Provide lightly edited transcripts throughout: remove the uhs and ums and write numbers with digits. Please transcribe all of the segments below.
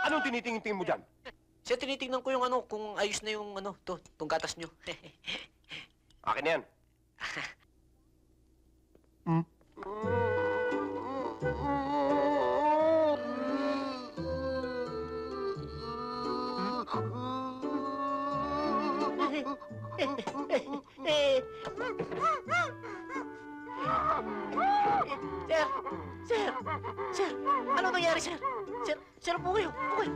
Anong tinitingin-tingin mo dyan? Sir, tinitingnan ko yung kung ayos na yung tong gatas nyo. Akin na yan. Hmm? Sir! Sir! Sir! Ano nangyari, sir? Sir! Sir, upo kayo! Upo kayo!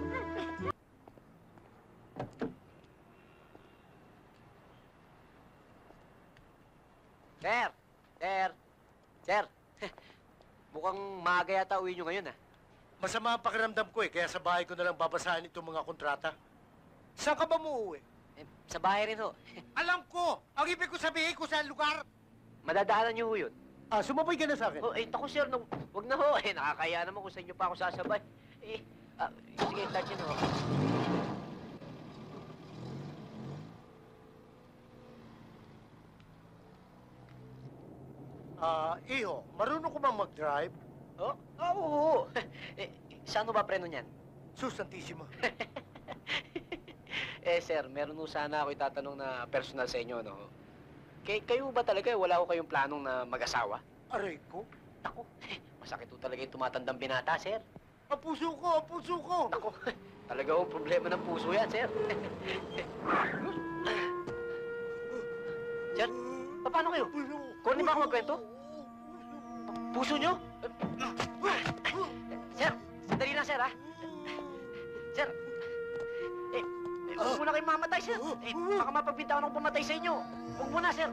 Sir! Sir! Sir! Mukhang maaga yata uwi nyo ngayon, ah. Masama ang pakiramdam ko kaya sa bahay ko na lang babasahin itong mga kontrata. Saan ka ba muuwi? Sa bahay rin ho. Alam ko! Ang ibig ko sabihin kung saan lugar! Madadaanan nyo ho yun. Ah, sumabay ka na sa akin. Oh, naku, sir, wag na ho. Nakakaya naman kung sa inyo pa ako sasabay. Sige, start yun ho. Iho, marunong ko bang mag-drive? Oo. Saan ba preno niyan? Sus, Santissima. Sir, meron ho sana ako itatanong na personal sa inyo, no? Kayo ba talaga, wala ko kayong planong na mag-asawa? Aray ko. Naku, masakit ho talaga yung tumatandang binata, sir. Ang puso ko, ang puso ko! Naku, talaga ho problema ng puso yan, sir. Sir, paano kayo? Corny ba ako magkwento? Puso nyo? Sir, sandali lang, sir, ha? Sir, huwag muna kayong mamatay, sir. Baka mapagpintawan akong pumatay sa inyo. Huwag muna, sir.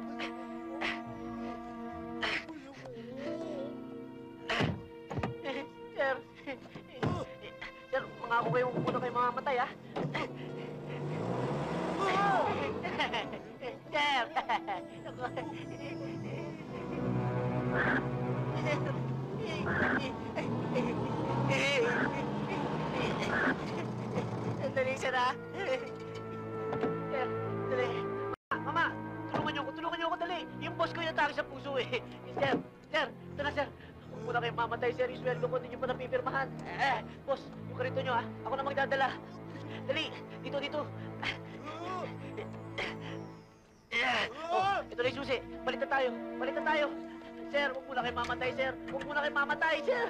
Sir, sir, mangako kayo huwag muna kayong mamamatay, ha? Sir! Sandali, sir, ha? Sir, dali. Mama, tulungan niyo ako, dali. Yung boss ko yung atake sa puso, eh. Sir, ito na, sir. Huwag muna kayong mamatay, sir. Yung sweldo ko, hindi niyo pa napipirmahan. Boss, yung karito niyo, ha? Ako na magdadala. Dali, dito. Ito na yung susi. Balitan tayo. Sir, huwag muna kayong mamatay, sir. Huwag muna kayong mamatay, sir.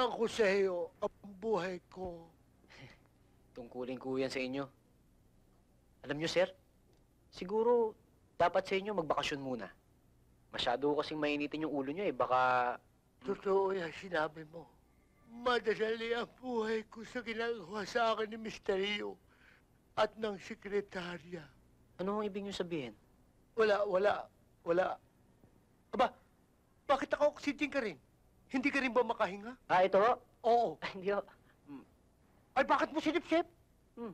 Utang ko sa iyo ang buhay ko. Tungkulin ko yan sa inyo. Alam nyo, sir, siguro dapat sa inyo magbakasyon muna. Masyado kasing mainitin yung ulo nyo eh. Baka... Totoo yan sinabi mo. Madadali ang buhay ko sa ginagawa sa akin ni Misteryo at ng sekretarya. Ano ang ibig nyo sabihin? Wala. Aba, bakit ako oxygen ka rin? Hindi ka rin ba makahinga? Ah, ito? Oo. Hindi ho. Ay, bakit mo sinipsip? Hmm.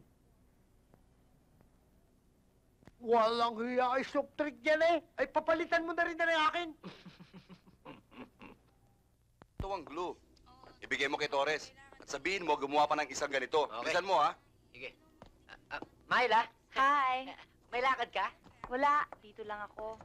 Walang hiya ay soft drink yan eh. Ay, papalitan mo na rin akin. Ito ang glue. Ibigay mo kay Torres. At sabihin mo, gumawa pa ng isang ganito. Okay. Bilisan mo, ha? Sige. Myla, Hi. may lakad ka? Wala. Dito lang ako.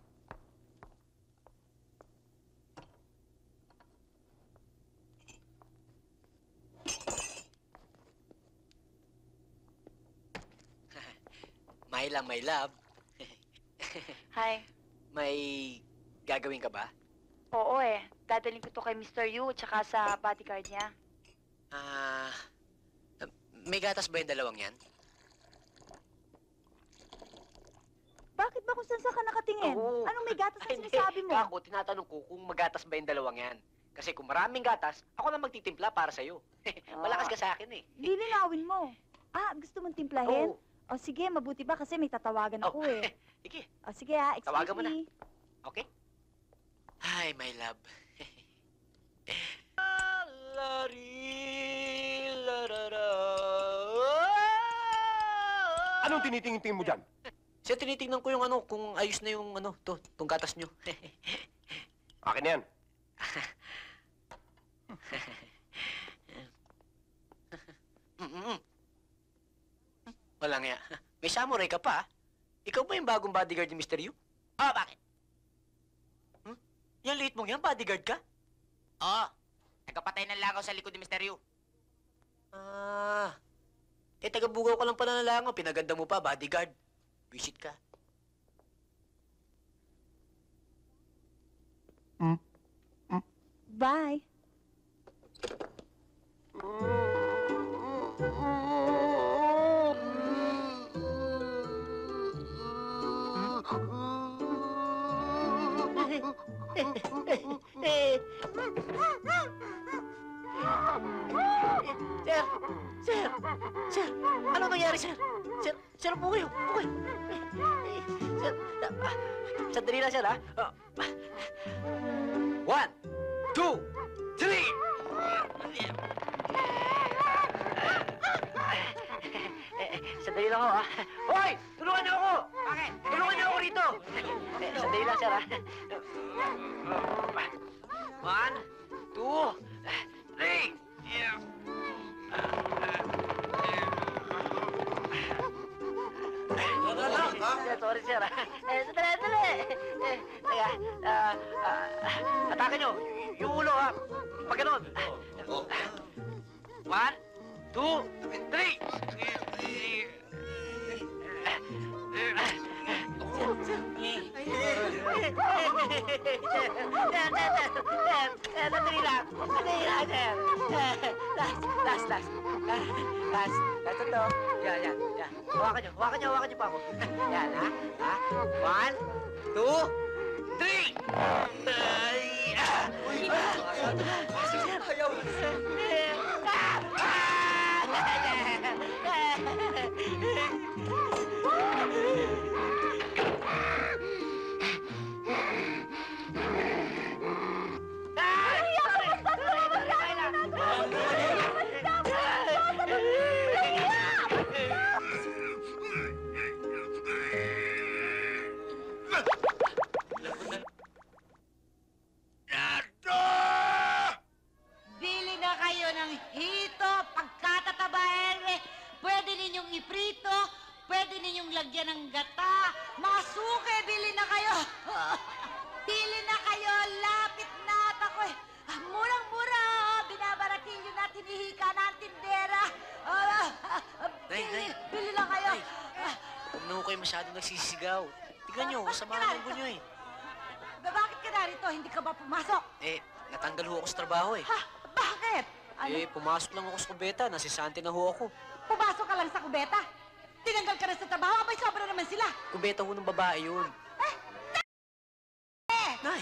Myla, my love. Hi. May gagawin ka ba? Oo eh. Dadalhin ko to kay Mr. Yu tsaka sa bodyguard niya. May gatas ba yung dalawang yan? Bakit ba kung saan ka nakatingin? Oo. Anong may gatas na Ay, hindi. sinasabi mo? Ako, tinatanong ko kung magatas ba yung dalawang yan. Kasi kung maraming gatas, ako lang magtitimpla para sa'yo. Malakas ka sa akin eh. Lilinawin mo. Ah, gusto mong timplahin? Oo. O sige, mabuti ba kasi may tatawagan ako eh. Sige, O sige ha, excuse Tawagan mo na. me. okay? Hi, my love. Anong tinitingin-tingin mo dyan? Siya tinitingnan ko yung ano, kung ayos na yung ano, tong gatas nyo. Akin na yan. Walang ya. May samurai ka pa, ah. Ikaw ba yung bagong bodyguard ni Mr. Yu? Ah, bakit? Yan liit mong yan, bodyguard ka? Oo. Nagkapatay ng langaw sa likod ni Mr. Yu. Ah. Tagabugaw ka lang pala ng langaw. Pinaganda mo pa, bodyguard. Visit ka. Bye. Sir, ano nangyari, sir? Sir, po kayo. Sir, sandali lang, sir, ha? 1, 2, 3! Sandali lang ako, ha? Hoy! Tulungan niyo ako! Bakit? Tulungan niyo ako rito! Sandali lang, sir, ha? 1, 2, 3! Sorry, sir. Sandali. Teka, atake nyo. Yung ulo, ha? Pag ganun. 1, 2, 3! Sandali lang, sir. Last. Ito. Yan. Hawakan nyo pa ako. Yan, ha? 1, 2, 3! Bili na kayo ng hito, pagkatatabaere, pwede ninyong iprito, pwede ninyong lagyan ng gata, mga suke, bili na kayo. Bili na kayo, lapit na at ako'y murang-mura, binabarakilyo na tinihika na ang tindera. Nay. Bili na kayo. Nay. Huwag na ho kayo masyadong nagsisigaw. Tignan nyo, sama ang lunggo nyo eh. Bakit ka narito? Hindi ka ba pumasok? Natanggal ho ako sa trabaho eh. Ha? Bakit? Ano? Pumasok lang ako sa kubeta. Nasisante na ho ako. Pumasok ka lang sa kubeta? Tinanggal ka na sa trabaho? Abay, sobra naman sila. Kubeta ho ng babae yun. Nay!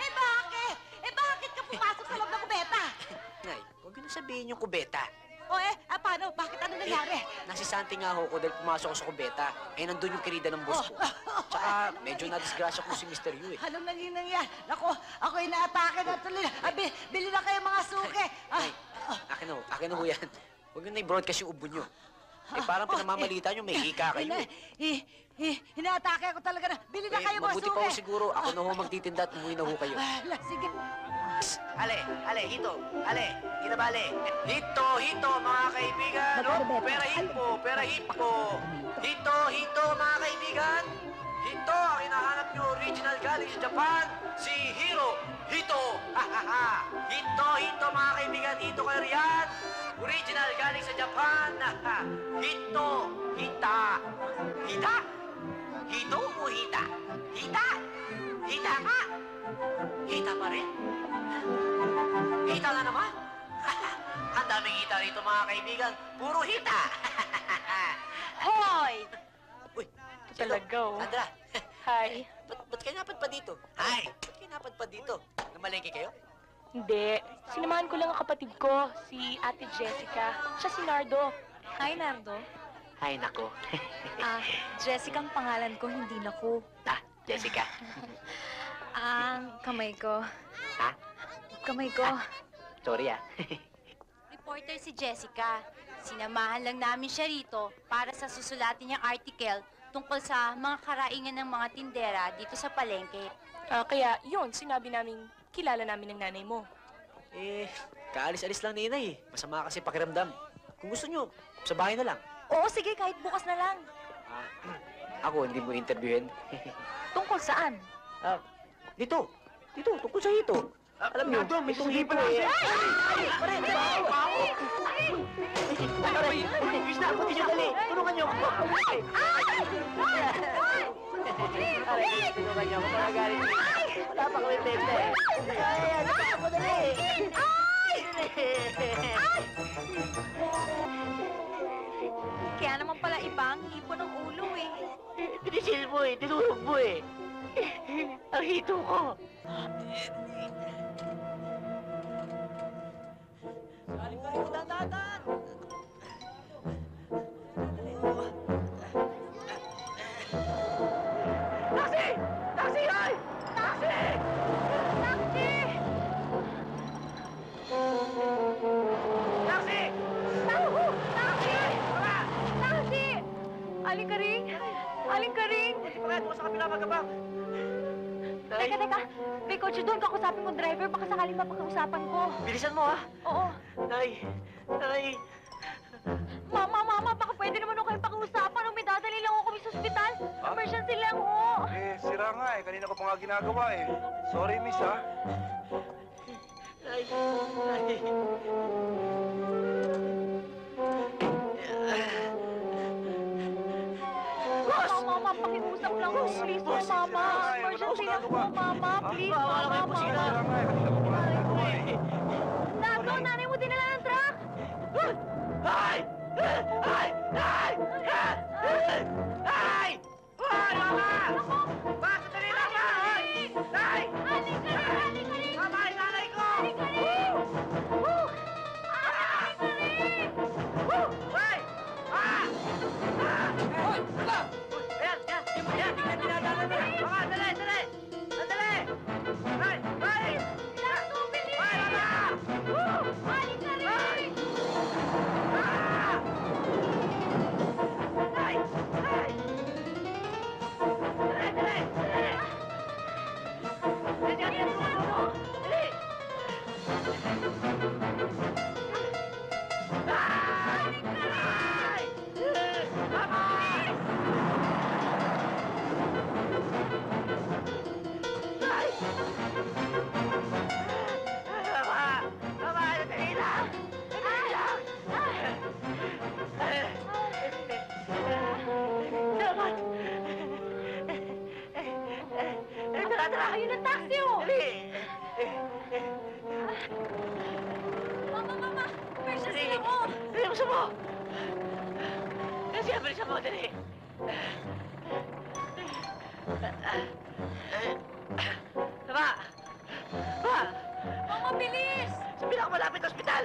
Eh, bakit? Eh, bakit ka pumasok sa loob ng kubeta? Nay, huwag yun sabihin yung kubeta. O paano? Bakit ano nangyari? Nasisante nga ho ko dahil pumasok ako sa kubeta. Nandun yung kirida ng boss ko. Tsaka, medyo nadisgrasya ko si Mr. Yu eh. Anong naging nangyari? Naku, ako inaatake na tuloy. Bili na kayo mga suke. Nay, akin na ho yan. Huwag yun na i-broadcast yung ubo nyo. Parang pinamamalita nyo, may hika kayo eh. Inaatake ako talaga na. Bili na kayo mga Mabuti suke. pa ho siguro, ako na ho magtitinda at umuwi na ho kayo. Sige. Ale, hito. Ale, hito ba, ale? Hito, mga kaibigan. Perahin po. Hito, mga kaibigan. Hito, ang hinahanap nyo original galing sa Japan, si Hiro. Hito, Hito, mga kaibigan. Hito kayo riyan. Original galing sa Japan. Hito, hita. Hito o hita? Hita ka. Hita pa rin. Hita na naman. Ang daming hita rito, mga kaibigan. Puro hita. Hoy! Uy, Talaga, oh. Sandra, Hi. ba't kayo napadpad dito? Hi. Ba't kayo napadpad dito? Namalengke kayo? Hindi. Sinamahan ko lang ang kapatid ko, si Ate Jessica. Siya si Nardo. Hi, Nardo. Hi, nako. Jessica ang pangalan ko, hindi Naku. Jessica. Ang kamay ko. Ha? Kamay ko. Sorry, Reporter si Jessica. Sinamahan lang namin siya rito para sa susulatin niyang article tungkol sa mga karaingan ng mga tindera dito sa palengke. Kaya yun, sinabi namin, kilala namin ng nanay mo. Kaalis-alis lang ni Inay. Masama kasi pakiramdam. Kung gusto nyo, sa bahay na lang. Oo, sige, kahit bukas na lang. Ako, hindi mo interviewin. Tungkol saan? Dito, tungkol sa hito. Alam niyo, itong hito eh. Pare, Bis na, pati nyo dali. Tulungan nyo. Tulungan nyo. Magaling. Wala pa kami pwede. Tulungan mo dali. Kaya naman pala iba ang hipo ng ulo eh. Pinisil mo eh. Tinulog mo eh. Ang hito ko. Taxi! Taxi, hoy! Taxi! Taxi! Taxi! Taxi! Tara! Taxi! Aling Karing! Aling Karing! Bakit? Huwag sa kapila magabang. Teka. May kotse doon. Kakusapin mo driver. Baka sakaling mapag-uusapan ko. Bilisan mo, ha? Oo. Nay! Mama, baka pwede naman ako kayong pakiusapan. May dadali lang ako kami sa ospital. Emergency lang ho. Sira nga eh. Kanina ko pa nga ginagawa eh. Sorry, miss ha. Nay! Mama, pakiusap lang ho. Please po, Mama. Emergency lang po, Mama. Please, Mama. Sira nga eh. Kanina ko pa nga ginagawa eh. Nardo, nanay mo dinala ng truck. Ay! Ay! Ay! Ay! Ay, mama! Basta dali lang ba? Nay! Aling Karing! Mama, ay nanay ko! Aling Karing! Ay! Ayan! Tingnan dinadala na! Mama, dali! Sandali! Ay! Ay! Ay, mama! Aling Karing! Ay! Ay! Dali! Dali! Ay! Mama! Ay! Mama! Mama! gusto mo? Kasi bilisan mo, dali. Ma! Ma! Mama, bilis! Sa pinakamalapit na ospital!